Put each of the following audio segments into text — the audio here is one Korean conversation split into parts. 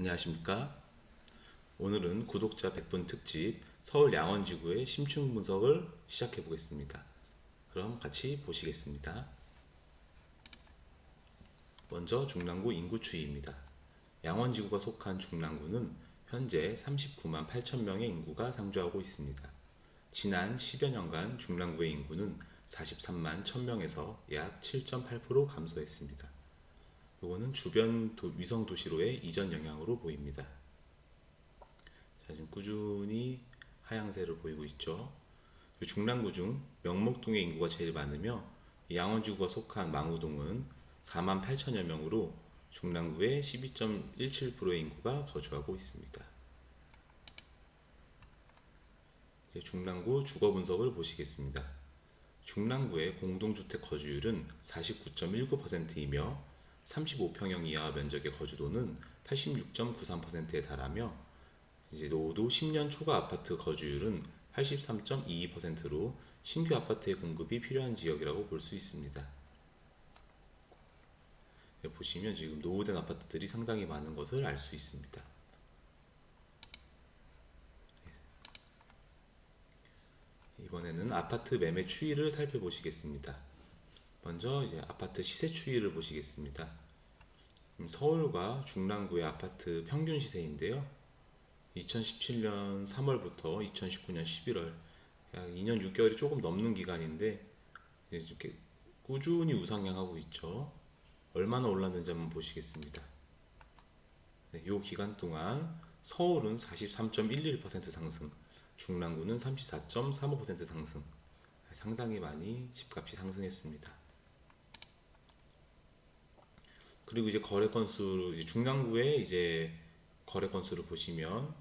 안녕하십니까? 오늘은 구독자 100분 특집 서울 양원지구의 심층 분석을 시작해 보겠습니다. 그럼 같이 보시겠습니다. 먼저 중랑구 인구 추이입니다. 양원지구가 속한 중랑구는 현재 39만 8천 명의 인구가 상주하고 있습니다. 지난 10여 년간 중랑구의 인구는 43만 1000명에서 약 7.8% 감소했습니다. 이거는 주변 위성 도시로의 이전 영향으로 보입니다. 자, 지금 꾸준히 하향세를 보이고 있죠. 중랑구 중 명목동의 인구가 제일 많으며 양원지구가 속한 망우동은 4만 8천여 명으로 중랑구의 12.17%의 인구가 거주하고 있습니다. 이제 중랑구 주거 분석을 보시겠습니다. 중랑구의 공동주택 거주율은 49.19%이며 35평형 이하 면적의 거주도는 86.93%에 달하며 이제 노도 10년 초과 아파트 거주율은 83.22%로 신규 아파트의 공급이 필요한 지역이라고 볼 수 있습니다. 보시면 지금 노후된 아파트들이 상당히 많은 것을 알 수 있습니다. 이번에는 아파트 매매 추이를 살펴보시겠습니다. 먼저 이제 아파트 시세 추이를 보시겠습니다. 서울과 중랑구의 아파트 평균 시세인데요. 2017년 3월부터 2019년 11월 약 2년 6개월이 조금 넘는 기간인데 이렇게 꾸준히 우상향하고 있죠. 얼마나 올랐는지 한번 보시겠습니다. 네, 이 기간 동안 서울은 43.11% 상승, 중랑구는 34.35% 상승. 상당히 많이 집값이 상승했습니다. 그리고 이제 거래 건수, 이제 중랑구의 이제 거래 건수를 보시면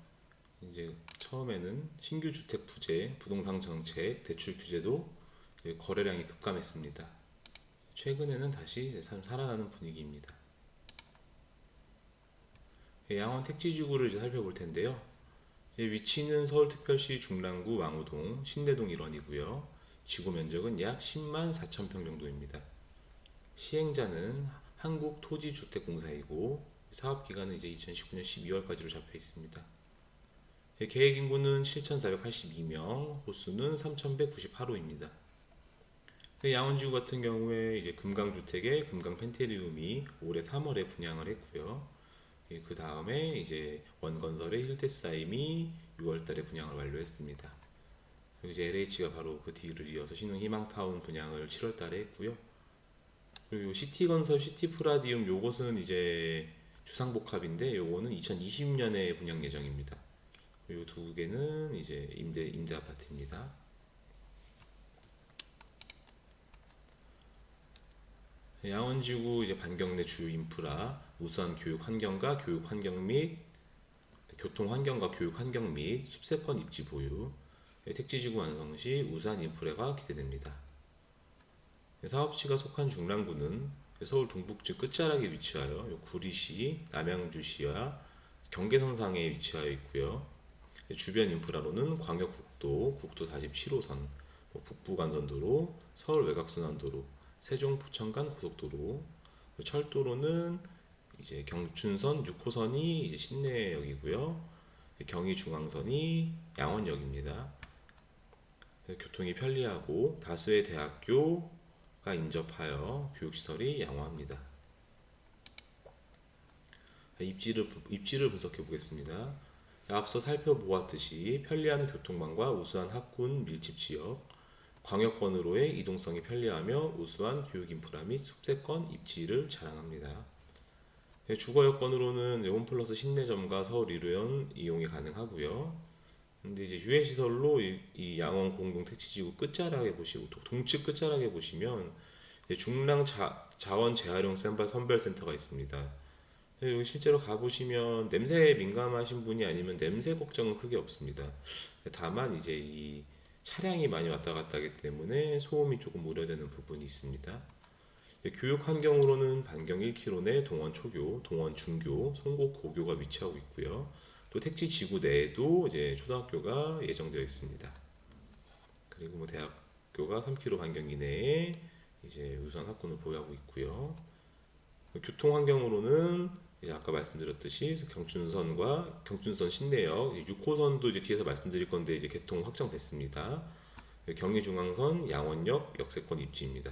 이제 처음에는 신규 주택 부재, 부동산 정책, 대출 규제도 거래량이 급감했습니다. 최근에는 다시 이제 살아나는 분위기입니다. 양원 택지지구를 이제 살펴볼 텐데요. 위치는 서울특별시 중랑구 망우동 신대동 일원이고요. 지구 면적은 약 10만 4천 평 정도입니다. 시행자는 한국토지주택공사이고 사업기간은 이제 2019년 12월까지로 잡혀 있습니다. 계획 인구는 7,482명, 호수는 3,198호입니다. 양원지구 같은 경우에 이제 금강주택의 금강펜테리움이 올해 3월에 분양을 했고요. 그 다음에 이제 원건설의 힐테사임이 6월달에 분양을 완료했습니다. 그리고 이제 LH가 바로 그 뒤를 이어서 신흥희망타운 분양을 7월달에 했고요. 그리고 시티건설 시티프라디움 요것은 이제 주상복합인데 요거는 2020년에 분양 예정입니다. 이 두 개는 이제 임대 아파트입니다. 양원지구 이제 반경 내 주요 인프라, 우수한 교육 환경과 교육 환경 및 교통 환경과 교육 환경 및 숲세권 입지 보유, 택지지구 완성 시 우수한 인프라가 기대됩니다. 사업지가 속한 중랑구는 서울 동북쪽 끝자락에 위치하여 구리시, 남양주시와 경계선상에 위치하여 있고요. 주변 인프라로는 광역국도, 국도 47호선, 북부간선도로, 서울 외곽순환도로, 세종 포천간 고속도로, 철도로는 이제 경춘선 6호선이 이제 신내역이고요. 경의중앙선이 양원역입니다. 교통이 편리하고 다수의 대학교가 인접하여 교육시설이 양호합니다. 입지를 분석해 보겠습니다. 앞서 살펴보았듯이 편리한 교통망과 우수한 학군 밀집 지역, 광역권으로의 이동성이 편리하며 우수한 교육 인프라 및 숲세권 입지를 자랑합니다. 주거 여건으로는 홈플러스 신내점과 서울 이료연 이용이 가능하고요. 근데 이제 유해 시설로 이 양원 공동 택지지구 끝자락에 보시고 동측 끝자락에 보시면 중랑 자원 재활용 선별센터가 있습니다. 여기 실제로 가보시면 냄새에 민감하신 분이 아니면 냄새 걱정은 크게 없습니다. 다만 이제 이 차량이 많이 왔다 갔다 하기 때문에 소음이 조금 우려되는 부분이 있습니다. 교육 환경으로는 반경 1km 내 동원 초교, 동원 중교, 송곡 고교가 위치하고 있고요. 또 택지 지구 내에도 이제 초등학교가 예정되어 있습니다. 그리고 뭐 대학교가 3km 반경 이내에 이제 우수한 학군을 보유하고 있고요. 교통 환경으로는 이제 아까 말씀드렸듯이 경춘선 신내역 6호선도 이제 뒤에서 말씀드릴 건데 이제 개통 확정됐습니다. 경의중앙선 양원역 역세권 입지입니다.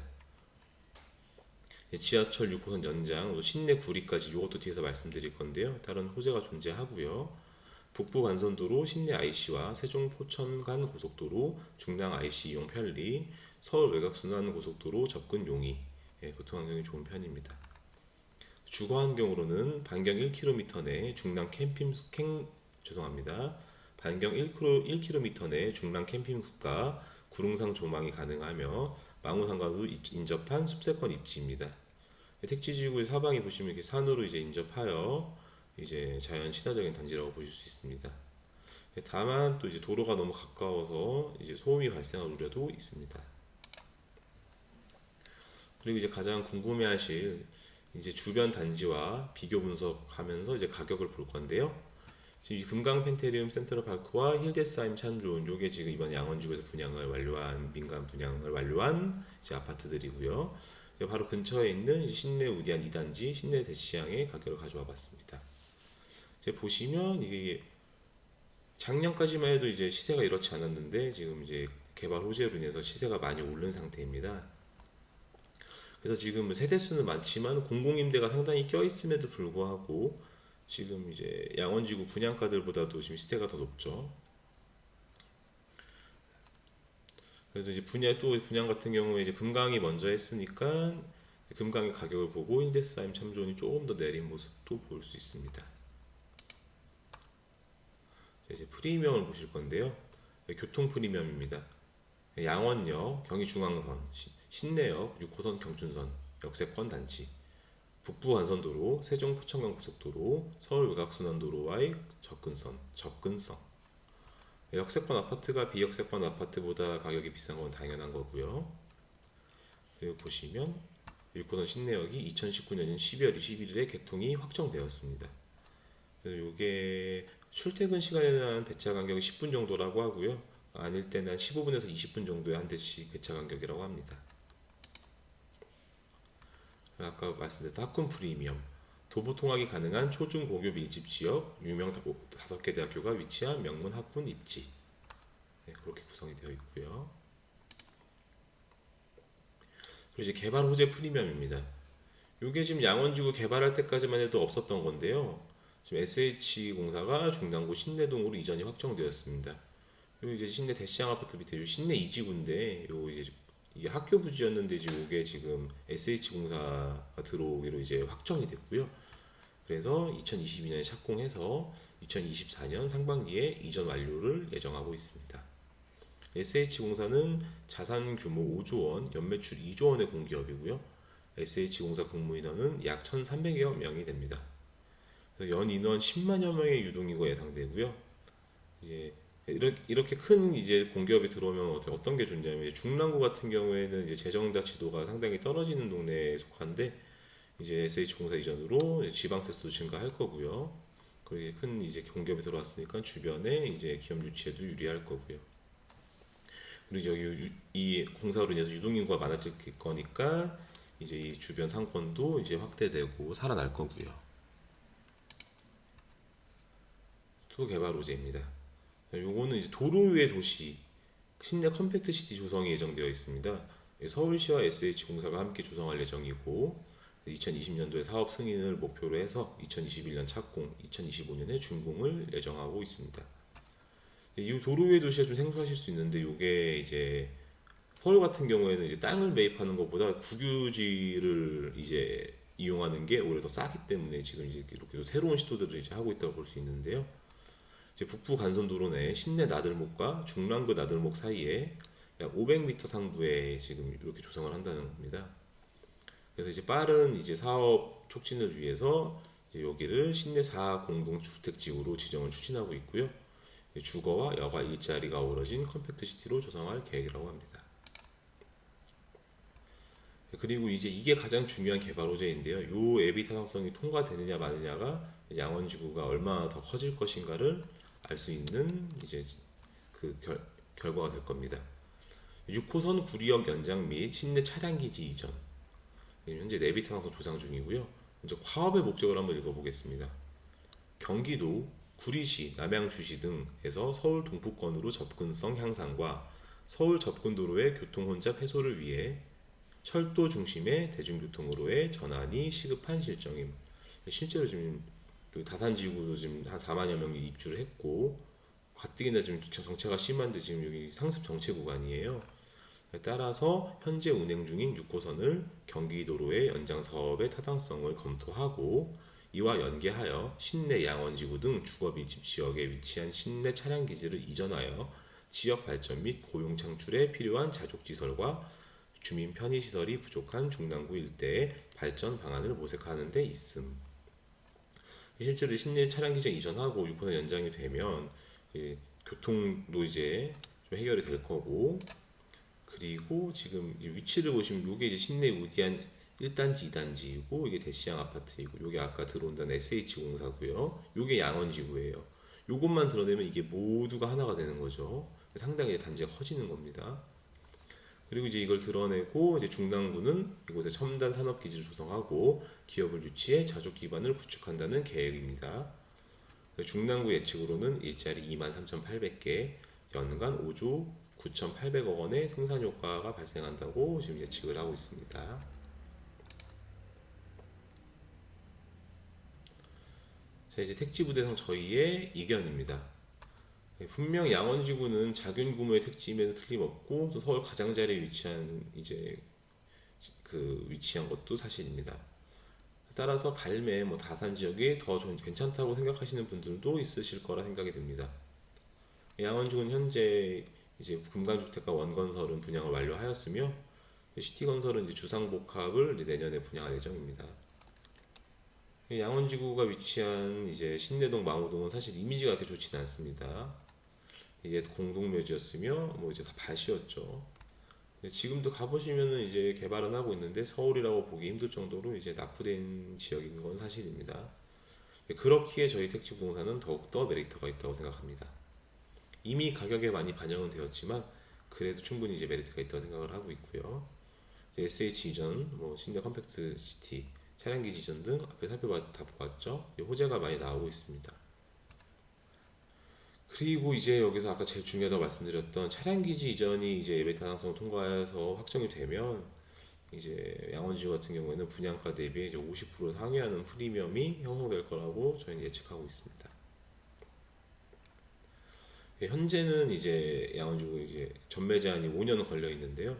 지하철 6호선 연장 신내 구리까지 이것도 뒤에서 말씀드릴 건데요. 다른 호재가 존재하고요. 북부 간선도로 신내 IC와 세종 포천 간 고속도로 중랑 IC 이용 편리, 서울 외곽순환 고속도로 접근 용이, 교통 환경이 좋은 편입니다. 주거 환경으로는 반경 1km 내 중랑 반경 1km 내 중랑 캠핑숲과 구릉상 조망이 가능하며 망우산과도 인접한 숲세권 입지입니다. 택지지구 사방이 보시면 이렇게 산으로 이제 인접하여 이제 자연 친화적인 단지라고 보실 수 있습니다. 다만 또 이제 도로가 너무 가까워서 이제 소음이 발생할 우려도 있습니다. 그리고 이제 가장 궁금해하실 이제 주변 단지와 비교 분석하면서 이제 가격을 볼 건데요. 지금 금강 펜테리움 센트럴파크와 힐데스하임 참좋은 요게 지금 이번 양원지구에서 민간 분양을 완료한 이제 아파트들이고요. 바로 근처에 있는 이제 신내 우디안 2단지, 신내 대시장의 가격을 가져와 봤습니다. 이제 보시면 이게 작년까지만 해도 이제 시세가 이렇지 않았는데 지금 이제 개발 호재로 인해서 시세가 많이 오른 상태입니다. 그래서 지금 세대수는 많지만 공공임대가 상당히 껴있음에도 불구하고 지금 이제 양원지구 분양가들보다도 지금 시세가 더 높죠. 그래서 이제 분양 같은 경우에 이제 금강이 먼저 했으니까 금강의 가격을 보고 힐데스하임 참좋은이 조금 더 내린 모습도 볼 수 있습니다. 이제 프리미엄을 보실 건데요. 교통 프리미엄입니다. 양원역, 경의중앙선, 신내역, 6호선 경춘선, 역세권 단지, 북부 간선도로, 세종 포천간 고속도로, 서울 외곽순환도로와의 접근성. 역세권 아파트가 비역세권 아파트보다 가격이 비싼 건 당연한 거고요. 그리고 보시면 6호선 신내역이 2019년 12월 21일에 개통이 확정되었습니다. 그래서 이게 출퇴근 시간에는 배차 간격이 10분 정도라고 하고요. 아닐 때는 한 15분에서 20분 정도의 한 대씩 배차 간격이라고 합니다. 아까 말씀드렸던 학군 프리미엄, 도보 통학이 가능한 초중고교 밀집 지역, 유명 5개 대학교가 위치한 명문 학군 입지, 그렇게 구성이 되어 있고요. 그리고 이제 개발 호재 프리미엄입니다. 이게 지금 양원지구 개발할 때까지만 해도 없었던 건데요. 지금 SH공사가 중랑구 신내동으로 이전이 확정되었습니다. 요 이제 신내 대시장 아파트 밑에 요 신내 2지구인데 요 이제 이게 학교 부지였는데 지금 이게 지금 SH공사가 들어오기로 이제 확정이 됐고요. 그래서 2022년에 착공해서 2024년 상반기에 이전 완료를 예정하고 있습니다. SH공사는 자산 규모 5조 원, 연매출 2조 원의 공기업이고요. SH공사 근무인원은 약 1,300여 명이 됩니다. 연 인원 10만여 명의 유동인구가 예상되고요. 이제 이렇게 큰 이제 공기업이 들어오면 어떤 게 좋냐면 중랑구 같은 경우에는 이제 재정자치도가 상당히 떨어지는 동네에 속한데 이제 SH공사 이전으로 지방세수도 증가할 거고요. 그리고 큰 이제 공기업이 들어왔으니까 주변에 이제 기업 유치에도 유리할 거고요. 그리고 여기 이 공사로 인해서 유동인구가 많아질 거니까 이제 이 주변 상권도 이제 확대되고 살아날 거고요. 또 개발 호재입니다. 요거는 이제 도로 위의 도시 신내 컴팩트 시티 조성이 예정되어 있습니다. 서울시와 SH공사가 함께 조성할 예정이고 2020년도에 사업 승인을 목표로 해서 2021년 착공, 2025년에 준공을 예정하고 있습니다. 이 도로 위의 도시가 좀 생소하실 수 있는데 요게 이제 서울 같은 경우에는 이제 땅을 매입하는 것보다 국유지를 이제 이용하는 게 오히려 더 싸기 때문에 지금 이제 이렇게 새로운 시도들을 이제 하고 있다고 볼 수 있는데요. 이제 북부 간선도로 내 신내 나들목과 중랑구 나들목 사이에 약 500m 상부에 지금 이렇게 조성을 한다는 겁니다. 그래서 이제 빠른 이제 사업 촉진을 위해서 이제 여기를 신내 4 공동주택지구로 지정을 추진하고 있고요. 주거와 여가 일자리가 어우러진 컴팩트 시티로 조성할 계획이라고 합니다. 그리고 이제 이게 가장 중요한 개발 호재인데요. 요 앱이 타당성이 통과되느냐 마느냐가 양원지구가 얼마나 더 커질 것인가를 알 수 있는 이제 그 결과가 될 겁니다. 6호선 구리역 연장 및 신내 차량기지 이전, 현재 내비 타당성 조상 중이고요. 먼저 과업의 목적을 한번 읽어보겠습니다. 경기도, 구리시, 남양주시 등에서 서울 동부권으로 접근성 향상과 서울 접근도로의 교통 혼잡 해소를 위해 철도 중심의 대중교통으로의 전환이 시급한 실정임. 실제로 지금 그 다산지구도 지금 한 4만여 명이 입주를 했고, 가뜩이나 지금 정체가 심한데 지금 여기 상습 정체 구간이에요. 따라서 현재 운행 중인 6호선을 경기도로의 연장 사업의 타당성을 검토하고 이와 연계하여 신내 양원지구 등 주거 밀집 지역에 위치한 신내 차량 기지를 이전하여 지역 발전 및 고용 창출에 필요한 자족지설과 주민 편의 시설이 부족한 중랑구 일대의 발전 방안을 모색하는 데 있음. 실제로 신내 차량 기지 이전하고 6호선 연장이 되면 교통도 이제 좀 해결이 될 거고, 그리고 지금 위치를 보시면 이게 이제 신내 우디안 1단지, 2단지이고 이게 대시양 아파트이고 요게 아까 들어온다는 SH공사고요. 요게 양원지구예요. 요것만 드러내면 이게 모두가 하나가 되는 거죠. 상당히 단지가 커지는 겁니다. 그리고 이제 이걸 드러내고 이제 중랑구는 이곳에 첨단 산업 기지를 조성하고 기업을 유치해 자족 기반을 구축한다는 계획입니다. 중랑구 예측으로는 일자리 23,800개, 연간 5조 9,800억 원의 생산 효과가 발생한다고 지금 예측을 하고 있습니다. 자, 이제 택지부대상 저희의 이견입니다. 분명 양원지구는 자균 구무의 택지임에도 틀림없고 또 서울 가장자리에 위치한 위치한 것도 사실입니다. 따라서 갈매, 다산 지역이 더 괜찮다고 생각하시는 분들도 있으실 거라 생각이 듭니다. 양원지구는 현재 이제 금강주택과 원건설은 분양을 완료하였으며 시티건설은 이제 주상복합을 내년에 분양할 예정입니다. 양원지구가 위치한 이제 신내동, 마무동은 사실 이미지가 그렇게 좋지는 않습니다. 이게 공동묘지였으며 이제 다 밭이었죠. 지금도 가보시면은 이제 개발은 하고 있는데 서울이라고 보기 힘들 정도로 이제 낙후된 지역인 건 사실입니다. 그렇기에 저희 택지부동산은 더욱더 메리트가 있다고 생각합니다. 이미 가격에 많이 반영은 되었지만 그래도 충분히 이제 메리트가 있다고 생각을 하고 있고요. SH 이전, 신내 컴팩트 시티, 차량기지 이전 등 앞에 다 보았죠. 호재가 많이 나오고 있습니다. 그리고 이제 여기서 아까 제일 중요하다고 말씀드렸던 차량기지 이전이 이제 예배 타당성 통과해서 확정이 되면 이제 양원지구 같은 경우에는 분양가 대비 이제 50% 상회하는 프리미엄이 형성될 거라고 저희는 예측하고 있습니다. 현재는 이제 양원지구 이제 전매 제한이 5년 걸려 있는데요.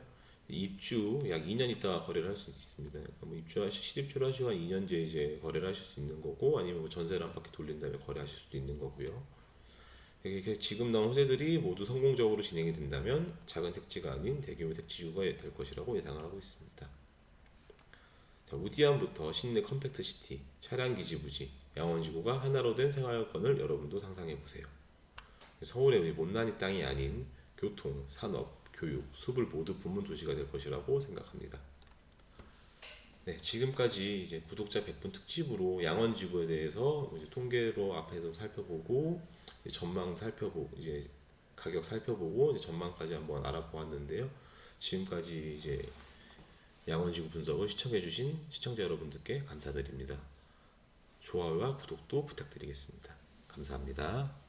입주 약 2년 있다가 거래를 할 수 있습니다. 그러니까 실입주를 하시고 한 2년 뒤에 이제 거래를 하실 수 있는 거고, 아니면 전세를 한 바퀴 돌린 다음에 거래하실 수도 있는 거고요. 이렇게 지금 나온 호재들이 모두 성공적으로 진행이 된다면 작은 택지가 아닌 대규모 택지주가 될 것이라고 예상을 하고 있습니다. 자, 우디안부터 신내 컴팩트 시티, 차량 기지 부지, 양원지구가 하나로 된 생활권을 여러분도 상상해 보세요. 서울의 못난이 땅이 아닌 교통, 산업, 교육, 수불 모두 붙는 도시가 될 것이라고 생각합니다. 네, 지금까지 이제 구독자 100분 특집으로 양원지구에 대해서 이제 통계로 앞에서 살펴보고 전망 살펴보고 이제 가격 살펴보고 이제 전망까지 한번 알아보았는데요. 지금까지 이제 양원지구 분석을 시청해주신 시청자 여러분들께 감사드립니다. 좋아요와 구독도 부탁드리겠습니다. 감사합니다.